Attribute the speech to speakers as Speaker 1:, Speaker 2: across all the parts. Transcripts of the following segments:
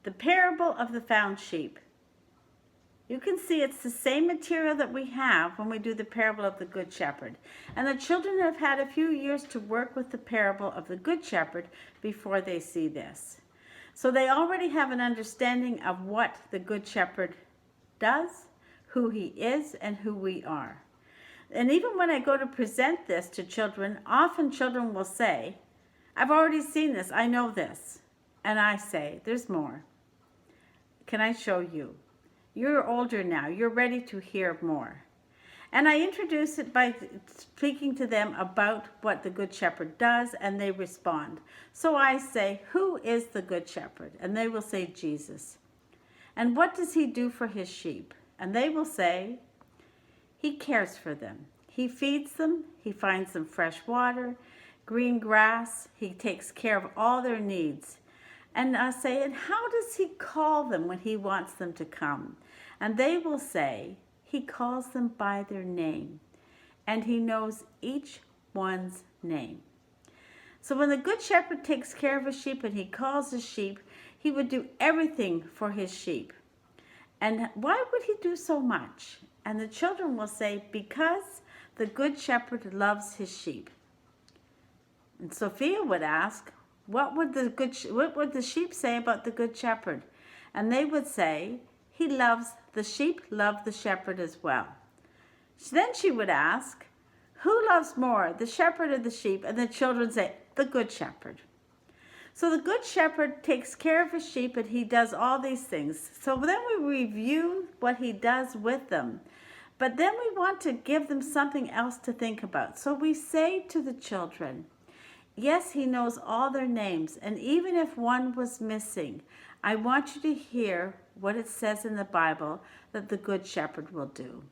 Speaker 1: The parable of the found sheep. You can see it's the same material that we have when we do the parable of the Good Shepherd. And the children have had a few years to work with the parable of the Good Shepherd before they see this. So they already have an understanding of what the Good Shepherd does, who he is, and who we are. And even when I go to present this to children, often children will say, I've already seen this, I know this. And I say, there's more. Can I show you? You're older now, you're ready to hear more. And I introduce it by speaking to them about what the Good Shepherd does, and they respond. So I say, who is the Good Shepherd? And they will say, Jesus. And what does he do for his sheep? And they will say, he cares for them. He feeds them, he finds them fresh water, green grass, he takes care of all their needs. And I say, and how does he call them when he wants them to come? And they will say, he calls them by their name, and he knows each one's name. So when the Good Shepherd takes care of a sheep and he calls his sheep, he would do everything for his sheep. And why would he do so much? And the children will say, because the Good Shepherd loves his sheep. And Sophia would ask, what would the sheep say about the Good Shepherd? And they would say, the sheep love the shepherd as well. Then she would ask, who loves more, the shepherd or the sheep? And the children say, the Good Shepherd. So the Good Shepherd takes care of his sheep and he does all these things. So then we review what he does with them. But then we want to give them something else to think about. So we say to the children, yes, he knows all their names, and even if one was missing, I want you to hear what it says in the Bible that the Good Shepherd will do.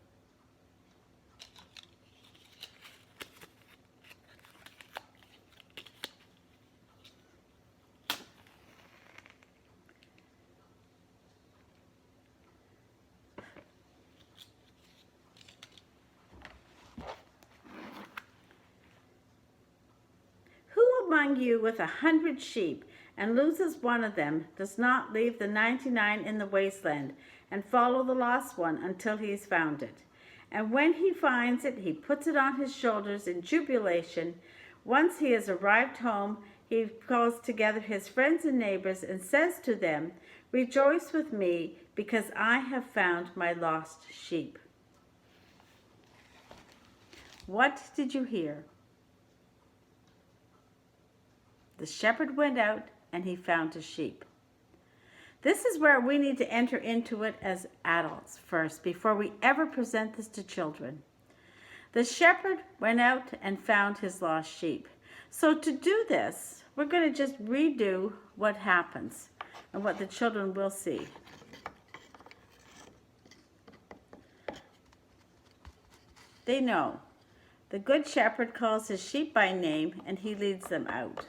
Speaker 1: Who among you with 100 sheep and loses one of them does not leave the 99 in the wasteland and follow the lost one until he has found it? And when he finds it, he puts it on his shoulders in jubilation. Once he has arrived home, he calls together his friends and neighbors and says to them, rejoice with me because I have found my lost sheep. What did you hear? The shepherd went out and he found his sheep. This is where we need to enter into it as adults first before we ever present this to children. The shepherd went out and found his lost sheep. So to do this, we're going to just redo what happens and what the children will see. They know the Good Shepherd calls his sheep by name and he leads them out.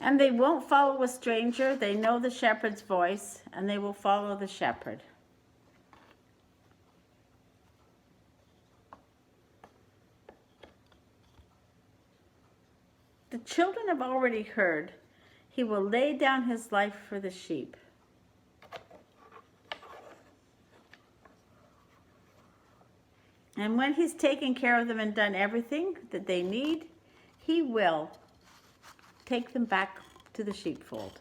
Speaker 1: And they won't follow a stranger. They know the shepherd's voice, and they will follow the shepherd. The children have already heard, he will lay down his life for the sheep. And when he's taken care of them and done everything that they need, he will take them back to the sheepfold.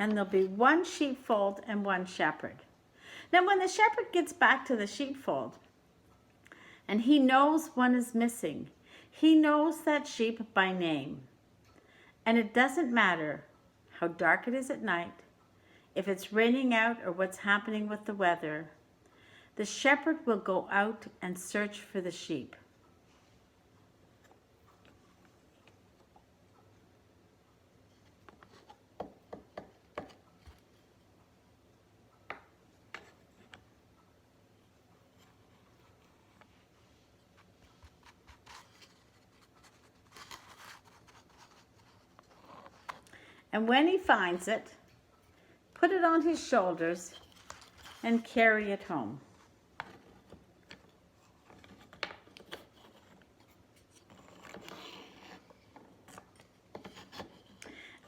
Speaker 1: and there'll be one sheepfold and one shepherd. Now, when the shepherd gets back to the sheepfold and he knows one is missing, he knows that sheep by name. And it doesn't matter how dark it is at night, if it's raining out or what's happening with the weather, the shepherd will go out and search for the sheep. And when he finds it, put it on his shoulders and carry it home.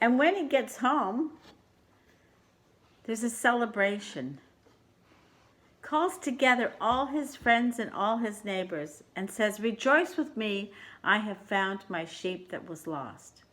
Speaker 1: And when he gets home, there's a celebration. Calls together all his friends and all his neighbors and says, "Rejoice with me, I have found my sheep that was lost."